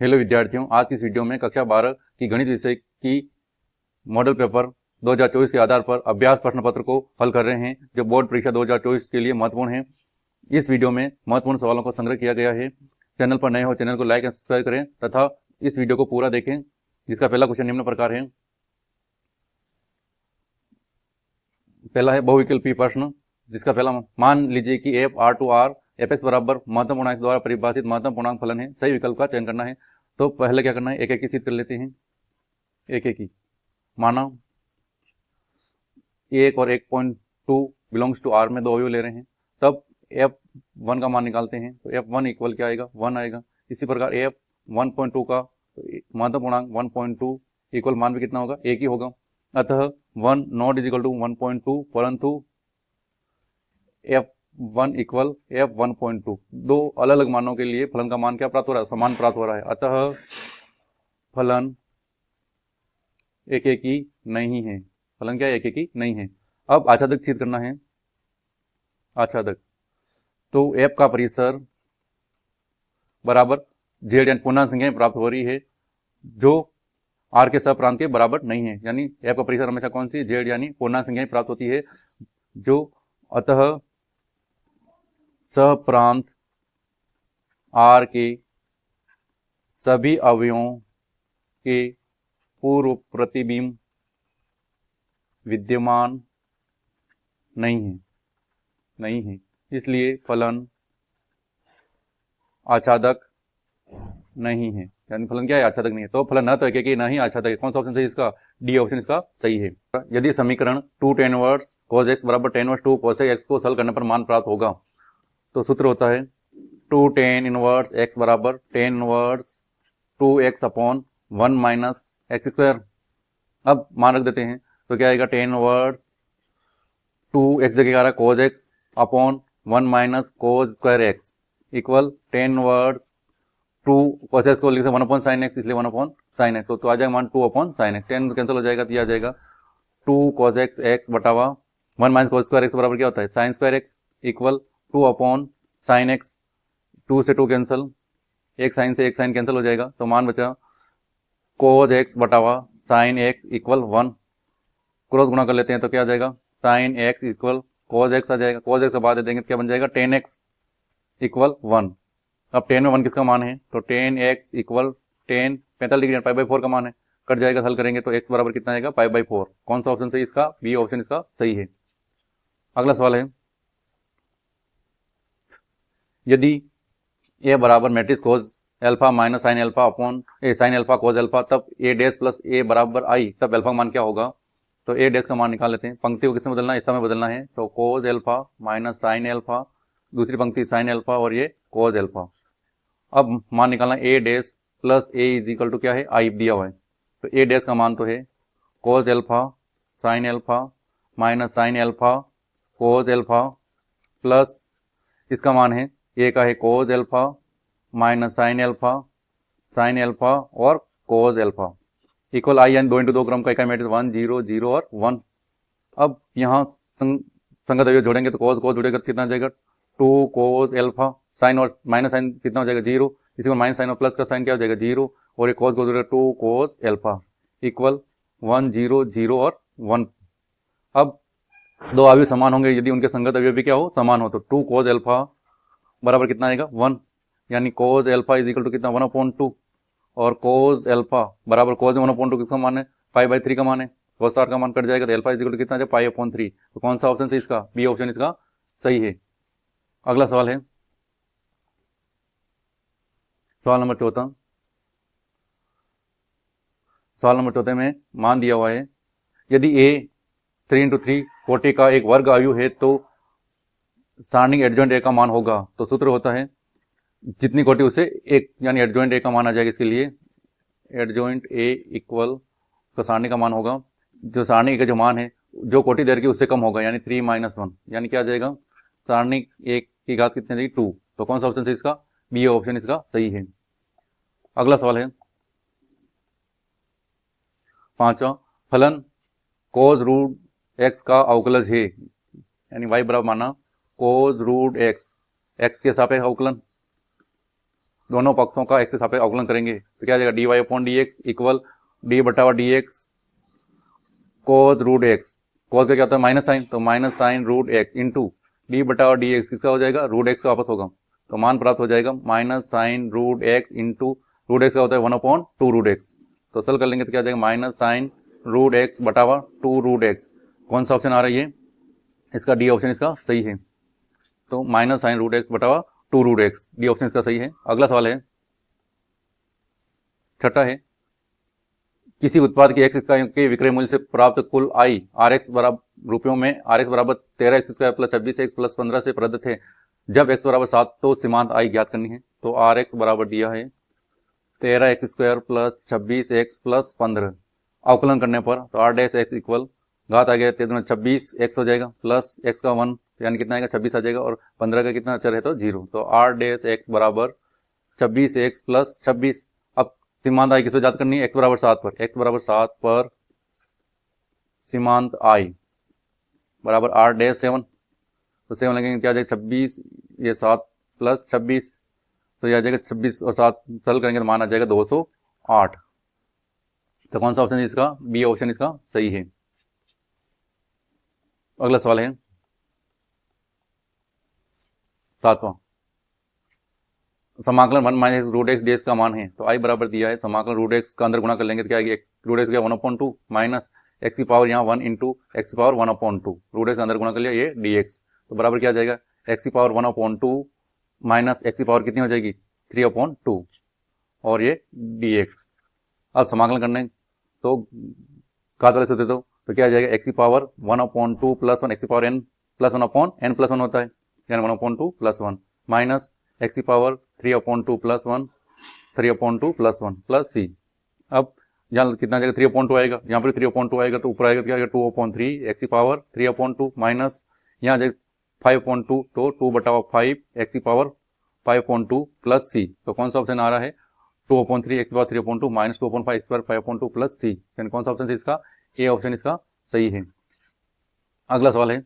Hello विद्यार्थियों, आज की इस वीडियो में कक्षा 12 की गणित विषय की मॉडल पेपर 2024 के आधार पर अभ्यास प्रश्न पत्र को हल कर रहे हैं, जो बोर्ड परीक्षा 2024 के लिए महत्वपूर्ण है। इस वीडियो में महत्वपूर्ण सवालों को संग्रह किया गया है। चैनल पर नए हो चैनल को लाइक एंड सब्सक्राइब करें तथा इस वीडियो को पूरा देखें। जिसका पहला क्वेश्चन निम्न प्रकार है। पहला है बहुविकल्पी प्रश्न, जिसका पहला, मान लीजिए कि F R to R F X बराबर महत्तम पूर्णांक द्वारा परिभाषित महत्तम पूर्णांक फलन है। सही विकल्प का चयन करना है। तो पहले क्या करना है, एक एक की सिद्ध कर लेते हैं। एक एक की माना 1 और 1.2 बिलोंग्स टू आर में दो अवयव ले रहे हैं, तब F1 का मान निकालते हैं। तो F1 इक्वल क्या आएगा, 1 आएगा। इसी प्रकार F1.2 का महत्तम पूर्णांक 1.2 इक्वल मान भी कितना होगा, एक ही होगा। अतः 1 नॉट इज इक्वल टू 1.2, परंतु F1 इक्वल F1.2। दो अलग अलग मानों के लिए फलन का मान क्या प्राप्त हो रहा है, समान प्राप्त हो रहा है। अतः फलन एक एक ही नहीं है। फलन क्या है, एक एक ही नहीं है। अब आच्छादक सिद्ध करना है। आच्छादक, तो F का परिसर बराबर Z यानी पूर्णांक संख्याएं प्राप्त हो रही है जो R के सहप्रांत के बराबर नहीं है। यानी F का परिसर हमेशा कौन सी, Z यानी पूर्णांक संख्याएं प्राप्त होती है जो, अतः सहप्रांत R के सभी अवयवों के पूर्व प्रतिबिंब विद्यमान नहीं है। इसलिए फलन आच्छादक नहीं है। यानी फलन क्या है, आच्छादक नहीं है। तो फलन न तो एक ही, ना ही आच्छादक है। कौन सा ऑप्शन सही इसका, डी ऑप्शन इसका सही है। यदि समीकरण 2 tan इनवर्स cos x बराबर tan इनवर्स 2 cos x को हल करने पर मान प्राप्त होगा, तो सूत्र होता है 2 tan इनवर्स x बराबर tan inverse 2x upon 1 minus x square. अब मान रख देते हैं, तो क्या आएगा, tan इनवर्स 2x जगह आ रहा है cos x upon 1 minus cos square x equal tan inverse 2 cos x को लिखते हैं 1 अपॉन साइन एक्स, इसलिए 1 अपॉन साइन एक्स। तो आ जाएगा मान 2 अपॉन साइन एक्स। 10 कैंसिल हो जाएगा, तो ये आ जाएगा 2 cos x x बटावा 1 minus cos square x बराबर क्या होता है, sine square x equal 2 upon sine x. 2 से 2 कैंसिल, एक साइन से एक साइन कैंसिल हो जाएगा, तो मान बचा cos x बटावा साइन x इक्वल 1। क्रॉस गुणा कर लेते हैं तो क्या आ जाएगा, sine x equal cos x आ जाएगा। cos x के बाद दे देंगे तो क्या बन जाएगा, tan x इक्वल 1। अब 10 में 1 किसका मान है, तो tan x इक्वल 10 45 डिग्री π/4 का मान है। कट जाएगा, हल करेंगे तो x बराबर कितना आएगा, π/4। कौन सा ऑप्शन सही इसका, बी ऑप्शन इसका सही है। अगला सवाल है, यदि a बराबर matrix cos alpha minus sine alpha upon sine alpha cos alpha, तब a डैश प्लस a बराबर i, तब एल्फा का मान क्या होगा। तो a डैश का मान निकाल लेते हैं। पंक्ति को किसमें बदलना है, इस में बदलना है। तो cos alpha minus sine alpha, दूसरी पंक्ति साइन एल्फा और ये cos एल्फा। अब मान निकालना a dash plus a is equal to क्या है, i दिया हुआ है। तो a डैश का मान तो है cos alpha sine alpha minus sine alpha cos alpha plus इसका मान है a का है cos alpha minus sine alpha और cos एल्फा इक्वल i, यानी 2 इंटू 2 क्रम का इकाई मैट्रिक्स 1 0 0 और 1। अब यहाँ संगत अवयव जोड़ेंगे तो cos जुड़ेगा तो कितना आ जाएगा, 2 cos एल्फा, साइन और माइनस साइन कितना हो जाएगा, 0। इसी को माइनस साइन और प्लस का साइन क्या हो जाएगा, 0। और एक cos जुड़ेगा 2 cos एल्फा इक्वल 1 0 0 और 1। अब दो अवयव समान होंगे यदि उनके संगत अवयव भी क्या हो, समान हो। तो 2 cos एल्फा बराबर कितना आएगा, 1। यानी cos alpha is equal to कितना, 1/2। और cos एल्फा बराबर cos में 1/2 किसका मान है, π/3 का मान है। cos का मान कट जाएगा तो एल्फा इज इक्वल टू कितना है, π/3। तो कौन सा ऑप्शन सही इसका, बी ऑप्शन इसका सही है। अगला सवाल है, सवाल नंबर 14। सवाल नंबर 14 में मान दिया हुआ है, यदि a 3 × 3 कोटि का एक वर्ग अवयव है तो सारणी एडजॉइंट a का मान होगा। तो सूत्र होता है जितनी कोटि उसे एक, यानी एडजॉइंट a का मान आ जाएगा। इसके लिए एडजॉइंट a इक्वल तो सारणी का मान होगा, जो सारणी का जो मान है जो कोटि दे रखी उससे कम होगा, यानी 3 - 1। यानी क्या आ जाएगा, सारणी 1 की घात कितनी जाएगी, 2। तो कौन सा ऑप्शन सही इसका, बी ऑप्शन इसका सही है। अगला सवाल है 5वां, फलन cos रूट x का अवकलज है, यानी y बराबर माना cos रूट x, x के सापेक्ष अवकलन। दोनों पक्षों का एक्स के सापेक्ष अवकलन करेंगे तो क्या आ जाएगा D Y upon D X equal D बटा D X cos root X. Cos का क्या होता है माइनस साइन, तो minus sine root X into D बटा डी एक्स किसका हो जाएगा रूट एक्स का वापस होगा, तो मान प्राप्त हो जाएगा minus sine root X into root X का होता है 1/2 रूट एक्स। तो सल कर लेंगे तो क्या आ जाएगा माइनस साइन रूट एक्स बटा 2 रूट एक्स। कौन सा ऑप्शन आ रहा है ये, इसका डी ऑप्शन इसका सही है। तो माइनस साइन रूट एक्स बटा 2 रूट एक्स, डी ऑप्शन इसका सही है। अगला सवाल है छठा है, किसी उत्पाद की एक्स इकाइयों के विक्रय मूल्य से प्राप्त कुल आई आर एक्स बराबर रुपयों में आर एक्स बराबर 13x² प्लस 26x प्लस 15 से प्रदत्त है। जब x बराबर 7 तो सीमांत आई ज्ञात करनी है। तो आर एक्स बराबर दिया है 13x² प्लस 26x प्लस 15, अवकलन करने पर तो आर डैश एक्स इक्वल घात आ गया 26x हो जाएगा प्लस x का 1 यानी कितना आएगा 26 आ जाएगा और 15 का कितना अचर है तो 0। तो आर डैश एक्स बराबर 26x प्लस 26। अब सीमांत आई किस पे ज्ञात करनी है, x बराबर 7 पर, x बराबर 7 पर सीमांत आई बराबर आर डैश 7, तो 7 लगेंगे क्या आ जाएगा 26 ये 7 प्लस 26, तो यह आ जाएगा 26 और 7 सरल करेंगे तो मान आ जाएगा 208। तो कौन सा ऑप्शन है इसका, बी ऑप्शन इसका सही है। अगला सवाल है 7वां, समाकलन 1 माइनस रूट एक्स डीएक्स का मान है। तो आई बराबर दिया है समाकलन रूट एक्स का अंदर गुणा कर लेंगे तो क्या आएगा रूट एक्स क्या 1/2 माइनस एक्स की पावर यहाँ 1 इंटू एक्स की पावर 1/2, रूट एक्स अंदर गुणा कर लिया ये डीएक्स, तो बराबर क्या आ जाएगा एक्स की पावर 1/2 माइनस एक्स की पावर कितनी हो जाएगी 3/2 और ये डीएक्स। अब समाकलन करने तो घात वाले सूत्र तो क्या आ जाएगा एक्स की पावर 1/2 प्लस 1 एक्स की power n plus 1/n plus 1 होता है यानी 1/2 प्लस 1 माइनस एक्स की पावर 3/2 प्लस 1 3/2 प्लस 1 प्लस सी। अब यहाँ कितना जाएगा 3/2 आएगा, यहाँ पर 3/2 आएगा तो ऊपर आएगा क्या आएगा 2/3 एक्स की पावर 3/2 माइनस यहाँ जाएगा 5/2 तो 2/5 एक्स की पावर 5/2 प्लस सी। तो कौन सा ऑप्शन आ रहा है 2/3 एक्स की पावर 3/2 माइनस 2/5 एक्स की पावर 5/2 प्लस सी, यानी कौन सा ऑप्शन है इसका ए ऑप्शन इसका सही है। अगला सवाल है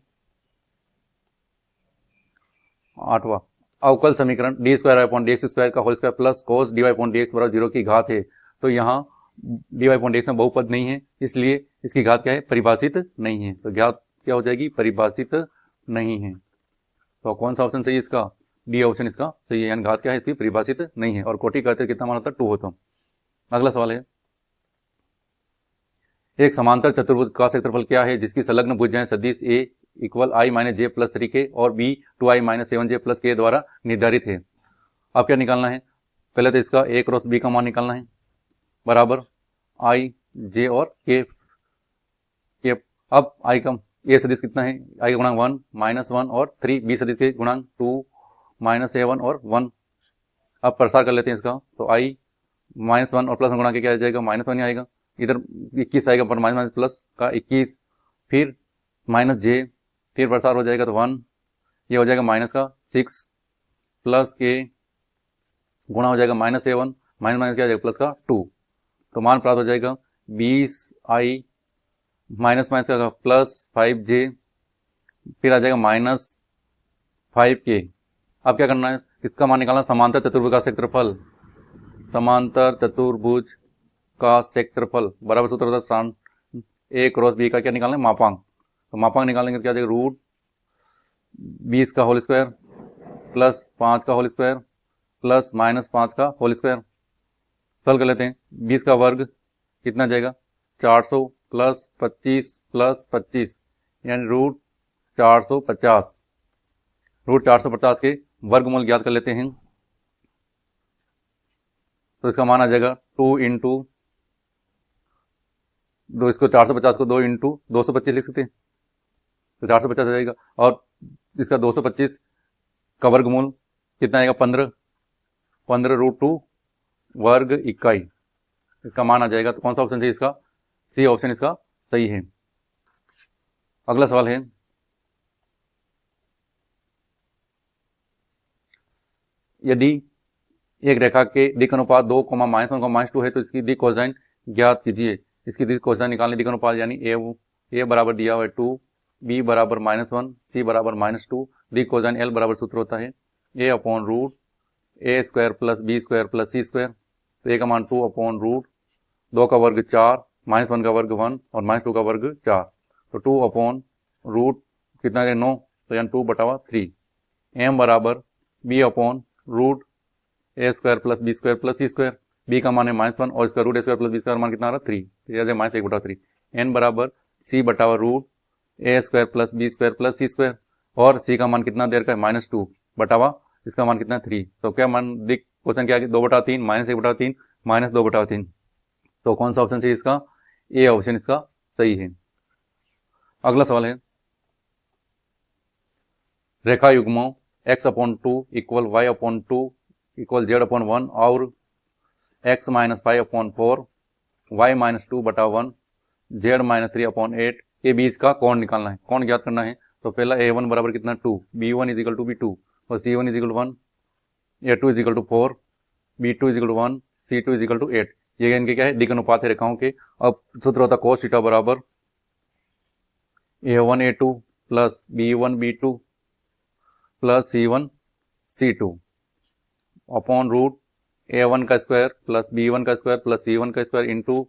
8वां, अवकल समीकरण D square upon D X square का whole square plus cos D Y upon D X बराबर 0 की घात है। तो यहाँ D Y upon D X में बहुपद नहीं है इसलिए इसकी घात क्या है परिभाषित नहीं है, तो घात क्या हो जाएगी परिभाषित नहीं है। तो कौन सा ऑप्शन सही है इसका, डी ऑप्शन इसका सही है, यानी घात क्या है इसकी परिभाषित नहीं है और कोटि करते कितना मान होता है 2 होता। अगला सवाल है एक समांतर चतुर्भुज का क्षेत्रफल क्या है जिसकी संलग्न भुजाएं सदिश ए इक्वल आई माइनस जे प्लस 3k और B 2i minus 7j plus k द्वारा निर्धारित है। अब क्या निकालना है, पहले तो इसका a क्रॉस b का मान निकालना है बराबर आई जे और k। अब i का a सदिश कितना है, i का गुणांक 1 माइनस 1 और 3, b सदिश के गुणांक 2 माइनस 7 और 1। अब प्रसार कर लेते हैं इसका, तो i माइनस 1 और प्लस 1 गुणा के क्या आ जाएगा माइनस 1 ही आएगा, इधर 21 आएगा पर माइनस प्लस का 21 फिर माइनस जे फिर प्रसार हो जाएगा तो 1, ये हो जाएगा माइनस का 6 प्लस के गुणा हो जाएगा माइनस 7 माइनस माइनस क्या आ जाएगा प्लस का 2, तो मान प्राप्त हो जाएगा 20i माइनस माइनस का प्लस 5j फिर आ जाएगा माइनस 5k। अब क्या करना है इसका मान निकालना, समांतर चतुर्भुज का क्षेत्रफल, समांतर चतुर्भुज का क्षेत्रफल बराबर सूत्र होता है a क्रॉस b का क्या निकालना है मापांक, तो मापांक निकालेंगे तो क्या आ जाएगा रूट 20 का होल स्क्वायर प्लस 5 का होल स्क्वायर प्लस माइनस 5 का होल स्क्वायर। सरल कर लेते हैं 20 का वर्ग कितना जाएगा 400 प्लस 25 प्लस 25 यानी रूट 450। रूट 450 के वर्गमूल ज्ञात कर लेते हैं तो इसका मान आ जाएगा 2 इंटू दो, इसको 450 को 2 इंटू 225 लिख सकते हैं तो 450 आ जाएगा और इसका 225 का वर्गमूल कितना आएगा 15 रूट 2 वर्ग इकाई, इसका मान आ जाएगा। तो कौन सा ऑप्शन है इसका सी ऑप्शन इसका सही है। अगला सवाल है यदि एक रेखा के दिक् अनुपात 2, -1, -2 है तो इसकी दिक् कोसाइन ज्ञात कीजिए। इसकी दिक् कोसाइन निकालने दिक् अनुपात यानी ए बराबर दिया हुआ है 2, बी बराबर -1, सी बराबर -2, दिक् कोसाइन एल बराबर सूत्र होता है a upon root A square plus B square plus C square, तो ए का मान 2 अपॉन रूट 2 का वर्ग 4 माइनस 1 का वर्ग 1 और माइनस 2 का वर्ग 4, तो 2 अपॉन रूट कितना है 9, तो यानी 2/3। एम बराबर B upon root A square plus B square plus C square, B का मान है -1 और इसका root A square plus B square मान कितना आ रहा है 3, तो यह -1/3। एन बराबर सी बटा root A square plus B square plus C square, और सी का मान कितना देर का है -2 बटावा इसका मान कितना 3, तो क्या मान दिख क्वेश्चन क्या है 2/3 -1/3 -2/3, तो कौन सा ऑप्शन सही इसका, ए ऑप्शन इसका सही है। अगला सवाल है रेखा युग्मों x/2 equal y/2 equal z/1 और x - 5/4 y-2/1 z-3/8 के बीच का कोण निकालना है, कोण ज्ञात करना है। तो पहला a1 बराबर कितना 2, b1 = b2 और c1 = 1, a2 = 4, b2 = 1, c2 = 8। ये इनके क्या है दिक् अनुपात है रेखाओं के। अब सूत्र होता cos थीटा बराबर a1 a2 plus b1 b2 plus c1 c2 upon root a1 का स्क्वायर प्लस b1 का स्क्वायर प्लस c1 का स्क्वायर इंटू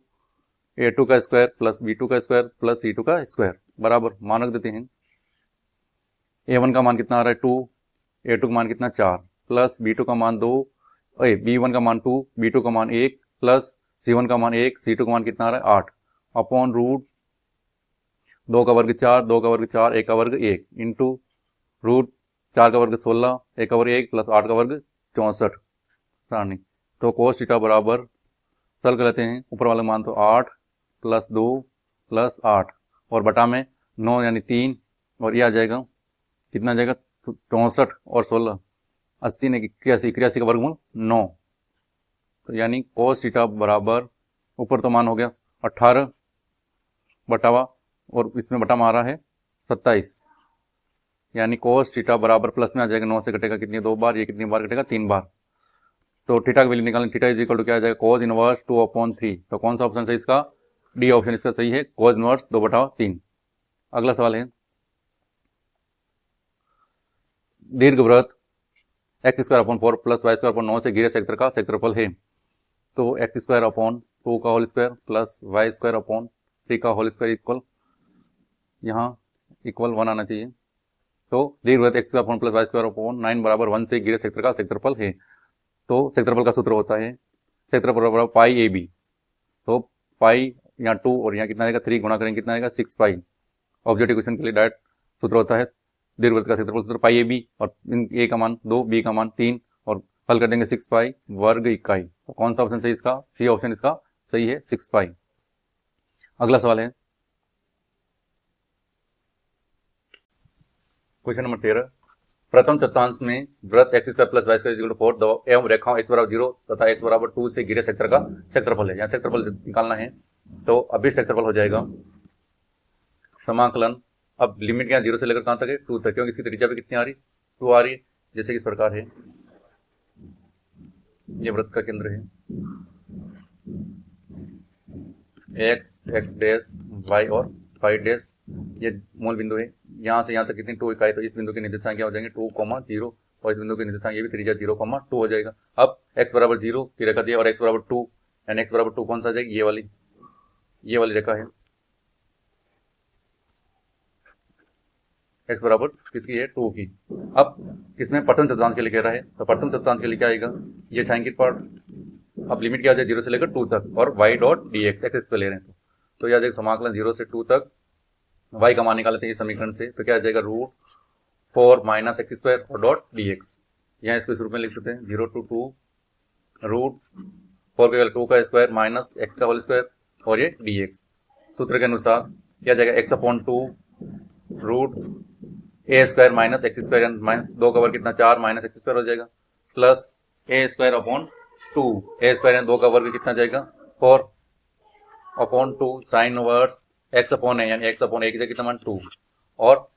a2 का स्क्वायर प्लस b2 का स्क्वायर प्लस c2 का स्क्वायर बराबर मान रख देते हैं। a1 का मान कितना आ रहा है 2, a2 का मान कितना 4 प्लस b2 का मान 2, b1 का मान 2, b2 का मान 1 प्लस c1 का मान 1, c2 का मान कितना आ रहा है 8 अपॉन रूट 2 का वर्ग 4, 2 का वर्ग 4, 1 का वर्ग 1 इंटू रूट 4 का वर्ग 16, 1 का वर्ग 1 प्लस 8 का वर्ग 64 सारणी। तो cos थीटा बराबर सरल कर लेते हैं, ऊपर वाला मान तो 8 प्लस 2 प्लस 8 और बटा में 9 यानी 3 और ये आ जाएगा कितना आ जाएगा 64 और 16 80 ने 81 का वर्गमूल 9, तो यानी cos थीटा बराबर ऊपर तो मान हो गया 18 बटावा और इसमें बटा मारा है 27, यानी cos थीटा बराबर प्लस में आ जाएगा 9 से कटेगा कितनी 2 बार, ये कितनी बार कटेगा 3 बार। तो थीटा की वैल्यू निकालें, थीटा इज इक्वल टू क्या आ जाएगा cos इनवर्स 2/3। तो कौन सा ऑप्शन है इसका, डी ऑप्शन इसका सही है cos इनवर्स 2/3। अगला सवाल है दीर्घवृत्त x² प्लस y² से घिरे सेक्टर का क्षेत्रफल है। तो x²/2 का होल स्क्वायर प्लस y²/3 का होल स्क्वायर इक्वल यहाँ इक्वल 1 आना चाहिए। तो दीर्घवृत्त x² प्लस y²/9 बराबर 1 से घिरे सेक्टर का क्षेत्रफल है। तो क्षेत्रफल का सूत्र होता है क्षेत्रफल बराबर पाई ए बी, तो पाई यहाँ 2 और यहाँ कितना आएगा 3 गुणा करेंगे कितना आएगा 6 पाई। ऑब्जेक्टिव क्वेश्चन के लिए डायरेक्ट सूत्र होता है दीर्घवृत्त का क्षेत्रफल सूत्र पाई ए बी और ए का मान 2, बी का मान 3 और हल कर देंगे 6 पाई वर्ग इकाई। तो कौन सा ऑप्शन सही इसका, सी ऑप्शन इसका सही है 6 पाई। अगला सवाल है क्वेश्चन नंबर 13, प्रथम चतुर्थांश में वृत्त x² प्लस y² 4 एवं रेखाओं x = 0 तथा x = 2 से घिरे सेक्टर का क्षेत्रफल है। यहाँ क्षेत्रफल निकालना है तो अभी क्षेत्रफल हो जाएगा समाकलन। अब लिमिट क्या 0 से लेकर कहाँ तक है 2 तक, क्योंकि इसकी त्रिज्या भी कितनी आ रही 2 आ रही है। जैसे कि इस प्रकार है, ये वृत्त का केंद्र है x डैश y और फाई डैश, ये मूल बिंदु है। यहाँ से यहाँ तक कितनी 2 इकाई, तो इस बिंदु के निर्देशांक क्या हो जाएंगे 2, 0 और इस बिंदु के निर्देशांक ये भी त्रिज्या 0, 2 हो जाएगा। अब x = 0 की रेखा दी और x = 2 एंड x = 2 कौन सा आ जाएगी ये वाली रेखा है। x बराबर किसकी है 2 की। अब किसमें प्रथम चतुर्थांश के लिए कह रहा है, तो प्रथम चतुर्थांश के लिए क्या आएगा ये छायांकित पार्ट। अब लिमिट क्या आ जाए 0 से लेकर 2 तक और y.dx एक्स पे ले रहे हैं तो यह आ जाएगा समाकलन 0 से 2 तक y का मान निकालते हैं इस समीकरण से, तो क्या आ जाएगा √4 - x² और डॉट dx। यहाँ इसको इस रूप में लिख सकते हैं 0 to 2 √4 के 2 का स्क्वायर माइनस x का होल स्क्वायर और ये dx। सूत्र के अनुसार क्या आ जाएगा x/2 √a² minus x² minus 2 का वर्ग कितना 4 माइनस x² हो जाएगा प्लस a²/2 a² 2 का वर्ग कितना जाएगा 4/2 साइन इनवर्स x/a यानी x/a की जगह कितना मान 2 और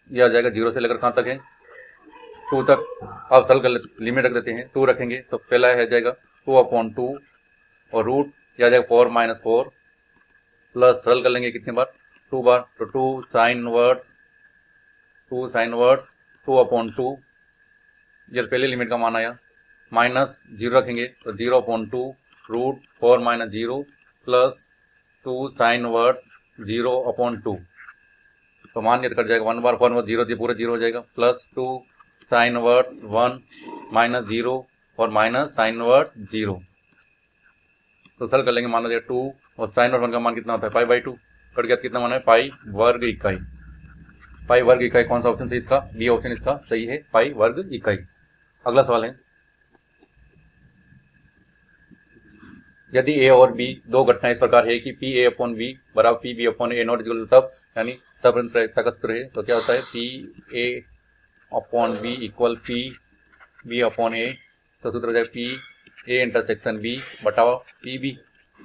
यह आ जाएगा 0 से लेकर कहाँ तक है 2 तक। अब सरल कर लिमिट रख देते हैं 2 रखेंगे तो पहला है जाएगा 2/2 और रूट यह आ जाएगा 4 - 4 प्लस सरल कर लेंगे कितने बार 2 बार, तो 2 साइन इनवर्स 2/2 ये पहले लिमिट का मान आया माइनस 0 रखेंगे तो 0/2 रूट 4 माइनस 0 प्लस 2 साइन वर्स 0/2। तो मान लिया तो कट जाएगा 1 बार 4 में 0 पूरा 0 हो जाएगा प्लस 2 साइन वर्स 1 माइनस 0 और माइनस साइन वर्स 0। तो सरल कर लेंगे, मान लिया 2 और साइन वर्स 1 का मान कितना होता है पाई/2, कट गया कितना मान है पाई वर्ग इकाई। पाई वर्ग इकाई कौन सा ऑप्शन सही इसका? बी ऑप्शन इसका सही है, पाई वर्ग इकाई। अगला सवाल है, यदि ए और बी दो घटनाएं इस प्रकार है कि पी ए अपॉन बी बराबर P B upon A not equal तब, यानी सब का सूत्र है, तो क्या होता है P A upon B equal P B upon A. तो सूत्र हो जाएगा पी ए इंटरसेक्शन बी बटा पी बी,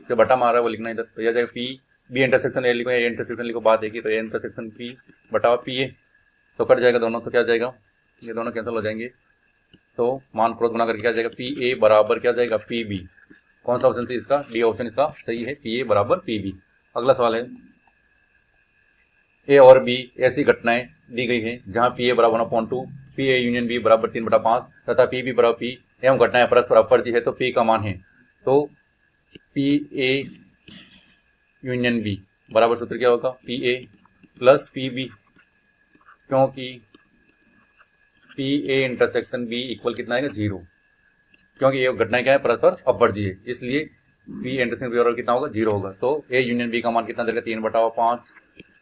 जो बटा मारा है वो लिखना इधर, तो यह जाएगा पी बी इंटरसेक्शन ए लिखो, ए इंटरसेक्शन लिखो, बात है कि तो ए इंटरसेक्शन पी बटा पी ए, तो कट जाएगा दोनों, तो क्या जाएगा ये दोनों कैंसिल हो जाएंगे। तो मान क्रॉस गुना करके क्या जाएगा पी ए बराबर क्या जाएगा पी बी। कौन सा ऑप्शन थी इसका? डी ऑप्शन इसका सही है, पी ए बराबर पी बी। अगला सवाल है, ए और बी ऐसी घटनाएं दी गई हैं जहां पी ए बराबर 1/2, पी ए यूनियन बी बराबर 3/5 तथा पी बी बराबर पी एवं घटनाएं परस्पर अपवर्ती है, तो पी का मान है। तो पी ए यूनियन बी बराबर सूत्र क्या होगा P A plus P B, क्योंकि P A intersection B equal कितना आएगा 0, क्योंकि ये घटनाएं क्या है परस्पर अपवर्ती है, इसलिए पी इंटरसेक्शन बी बराबर कितना होगा 0 होगा। तो ए यूनियन बी का मान कितना देगा 3/5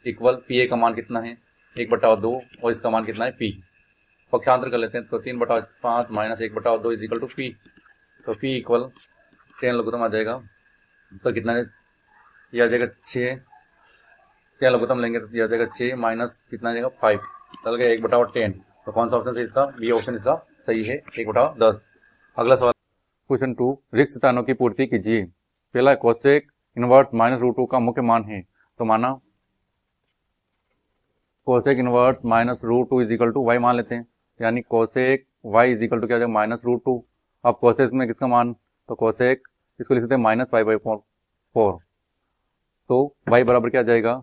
इक्वल पी ए का मान कितना है 1/2 और इसका मान कितना है पी। पक्षांतर कर लेते हैं, तो 3/5 minus 1/2 is equal to P, तो पी इक्वल 10 लघुत्तम आ जाएगा, तो कितना है यह आ जाएगा 6, 10 लघुत्तम लेंगे तो यह आ जाएगा 6 माइनस कितना आ जाएगा 5, चल गया 1/10। तो कौन सा ऑप्शन है इसका? बी ऑप्शन इसका सही है, 1/10। अगला सवाल क्वेश्चन 2, रिक्त स्थानों की पूर्ति कीजिए। पहला कोसेक इनवर्स -√2 का मुख्य मान है, तो माना cosec inverse -√2 is equal to Y मान लेते हैं, यानी cosec Y is equal to क्या हो जाएगा -√2। अब कोसेक में किसका मान, तो कोसेक इसको लिख सकते हैं -π/4, तो वाई बराबर क्या जाएगा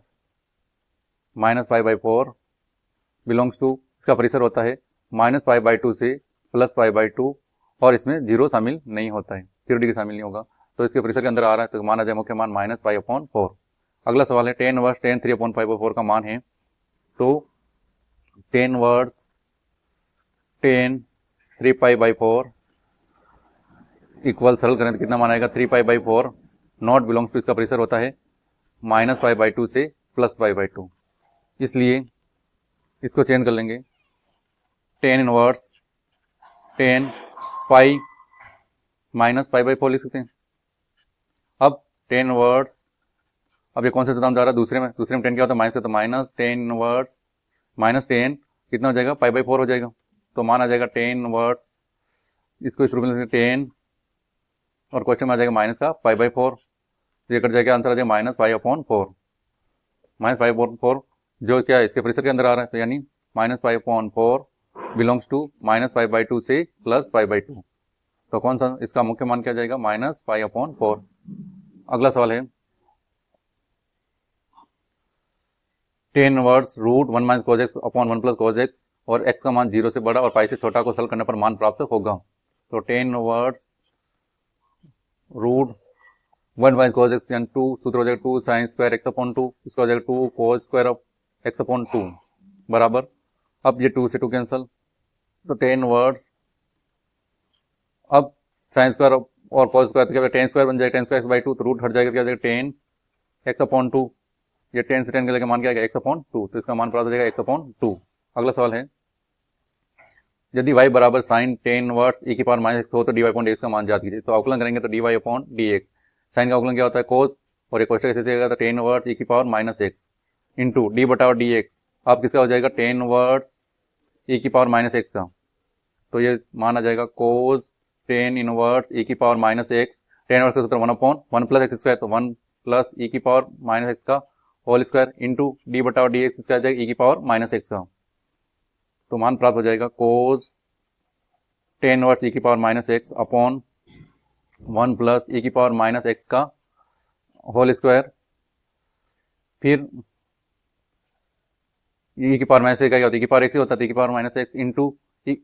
-π/4 बिलोंग्स टू, इसका परिसर होता है -π/2 से +π/2 और इसमें 0 शामिल नहीं होता है, 0 डिग्री शामिल नहीं होगा, तो इसके परिसर के अंदर आ रहा है, तो माना जाए मुख्य मान -π/4। अगला सवाल है, tan इनवर्स tan 3/π/4 का मान है, तो tan इनवर्स tan 3π/4 इक्वल, सरल करें तो कितना मान आएगा 3π/4 नॉट बिलोंग्स टू, इसका परिसर होता है -π/2 से +π/2, इसलिए इसको चेंज कर लेंगे, tan इनवर्स tan पाई -π/4 लिख सकते हैं। अब tan इनवर्स, अब ये कौन सा सूत्र जा रहा है दूसरे में tan क्या होता है माइनस का, तो माइनस tan इनवर्स -tan कितना हो जाएगा π/4 हो जाएगा, तो मान आ जाएगा tan इनवर्स, इसको इस रूप में tan और क्वेश्चन में आ जाएगा माइनस का π/4, ये कट जाएगा, आंसर आ जाएगा -π/4, -π/4 जो क्या है इसके परिसर के अंदर आ रहा है, तो यानी -π/4 बिलोंग्स टू -π/2 से +π/2, तो कौन सा इसका मुख्य मान क्या जाएगा -π/4। अगला सवाल है, tan inverse √1 - cos x upon 1 + cos x और x का मान 0 से बड़ा और पाई से छोटा को सरल करने पर मान प्राप्त होगा। तो tan इनवर्स √1 - cos x यानी 2 सूत्र हो जाएगा 2 sin² x/2, इसका हो जाएगा 2 cos² x/2 बराबर, अब ये 2 से 2 कैंसल, तो tan इनवर्स, अब sin² और cos² तो क्या tan² बन जाएगा, tan² x/2, तो रूट हट जाएगा, क्या हो जाएगा tan x/2, ये 10 से 10 के लेकर मान क्या आएगा x/2, तो इसका मान प्राप्त हो जाएगा x/2। अगला सवाल है, यदि y बराबर sin tan इनवर्स e⁻x हो तो dy/dx का मान ज्ञात कीजिए। तो अवकलन करेंगे तो dy/dx, साइन का अवकलन क्या होता है cos, और ये कोष्टक ऐसे जाएगा tan inverse e⁻x into d/dx, अब किसका हो जाएगा tan इनवर्स e⁻x का, तो ये मान आ जाएगा cos tan inverse e⁻x, tan inverse का सूत्र 1/1 + x², तो 1 + e⁻x का होल स्क्वायर इंटू d/dx, इसका आ जाएगा e⁻x का, तो मान प्राप्त हो जाएगा cos tan inverse e⁻x upon 1 + e⁻x का होल स्क्वायर, फिर e⁻x का क्या होता है e⁻x ही होता है, e⁻x इंटू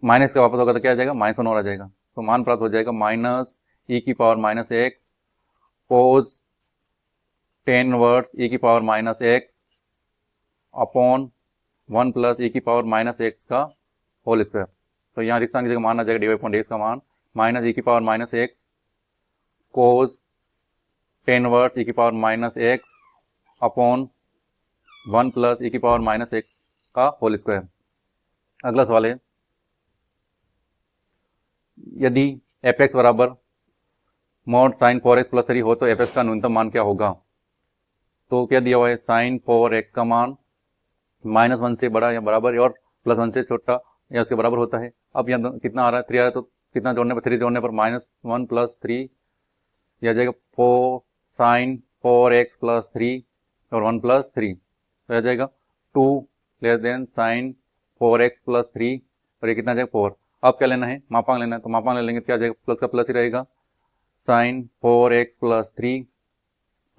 माइनस का वापस होगा तो क्या आ जाएगा -1 और आ जाएगा, तो मान प्राप्त हो जाएगा माइनस ई की power minus X cos tan inverse E की power minus X upon 1 plus E की पावर माइनस एक्स का होल स्क्वायर। तो यहाँ रिक्सान की जगह मान आ जाएगा dy अपॉन dx का मान माइनस ई की power minus X cos tan inverse E की power minus X upon 1 plus E की पावर माइनस एक्स का होल स्क्वायर। अगला सवाल है, यदि एफ एक्स बराबर मॉड साइन 4x प्लस 3 हो तो एफ एक्स का न्यूनतम मान क्या होगा। तो क्या दिया हुआ है, साइन 4x का मान -1 से बड़ा या बराबर और +1 से छोटा या उसके बराबर होता है। अब यहाँ कितना आ रहा है, 3 आ रहा है, तो कितना जोड़ने पर 3 जोड़ने पर -1 + 3 यह आ जाएगा 4 साइन 4x + 3 और 1 + 3 तो आ जाएगा 2 लेस देन साइन 4x + 3 और ये कितना आ जाएगा 4। अब क्या लेना है, मापांक लेना है, तो मापांक ले लेंगे, क्या आ जाएगा, प्लस का प्लस ही रहेगा, साइन 4x + 3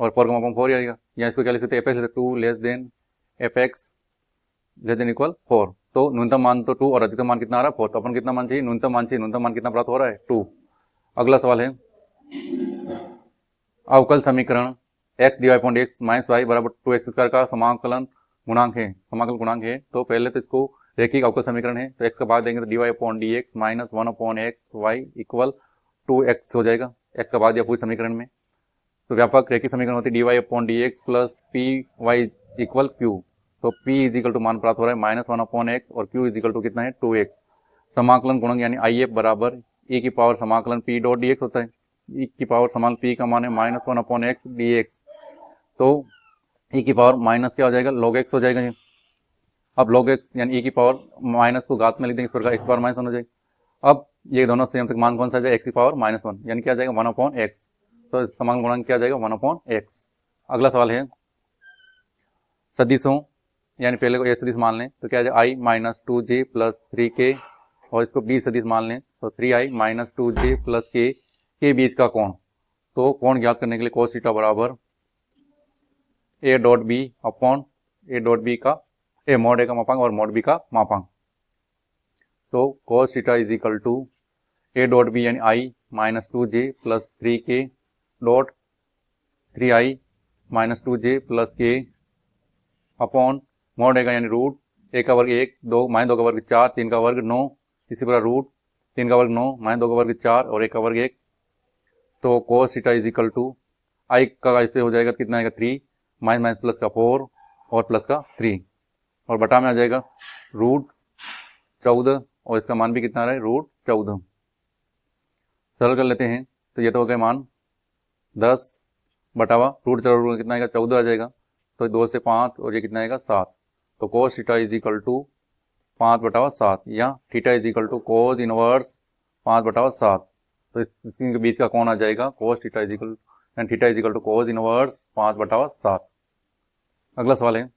और 4 का मापांक 4 ही आएगा। या इसको क्या ले सकते हैं, F x 2 less than F x less than equal 4। तो न्यूनतम मान तो 2 और अधिकतम मान कितना आ रहा है 4। तो अपन कितना मान चाहिए, न्यूनतम मान चाहिए। न्यूनतम मान कितना प्राप्त हो रहा है 2। अगला सवाल है, अवकल समीकरण x dy upon dx minus y बराबर 2x² का समाकलन गुणांक है, समाकल गुणांक है। तो पहले तो इसको रैखिक अवकल समीकरण है, तो x का भाग देंगे तो dy upon dx minus 1 upon x y equal 2x हो जाएगा। x का भाग दिया पूरे समीकरण में, तो व्यापक रैखिक समीकरण होती है dy upon dx plus P Y equal Q. तो p इजिकल टू मान प्राप्त हो रहा है -1 अपॉन एक्स और q इजिकल टू कितना है 2x। समाकलन गुणांक यानी आई एफ बराबर e की पावर समाकलन p डॉट dx होता है। e की पावर समाकलन p का मान है -1 अपॉन एक्स dx। तो e की पावर माइनस क्या हो जाएगा, log x हो जाएगा। अब log x यानी e की पावर माइनस को घात में लिख देंगे, इस प्रकार x पावर -1 हो जाएगा। अब ये दोनों सेम तक मान कौन सा आ जाएगा, x की पावर -1 यानी क्या आ जाएगा 1 अपॉन एक्स। तो समाकलन गुणांक क्या आ जाएगा 1 अपॉन एक्स। अगला सवाल है, सदिशों यानी पहले को a सदिश मान लें तो क्या आ जाएगा i - 2j + 3k और इसको b सदिश मान लें तो 3i - 2j + k के बीच का कोण। तो कोण ज्ञात करने के लिए cos थीटा बराबर a dot b upon a dot b का a मॉड a का मापांक और मॉड b का मापांक। तो cos theta is equal to a dot b यानी i - 2j + 3k dot 3i - 2j + k upon mod a का यानी रूट a का वर्ग 1 2 - 2 का वर्ग 4 3 का वर्ग 9 इसी प्रकार रूट 3 का वर्ग 9 - 2 का वर्ग 4 और 1 का वर्ग 1। तो cos theta is equal to i का इससे हो जाएगा कितना आएगा 3 माइनस प्लस का 4 और प्लस का 3 और बटा में आ जाएगा रूट 14 और इसका मान भी कितना आ रहा है रूट 14। सरल कर लेते हैं तो ये तो हो गया मान 10 बटावा रूट 14 कितना आएगा 14 आ जाएगा। तो 2 से 5 और ये कितना आएगा 7। तो cos theta is equal to 5/7 या theta is equal to cos inverse 5/7। तो इसके बीच का कौन आ जाएगा cos theta is equal and theta is equal to cos inverse 5/7। अगला सवाल है,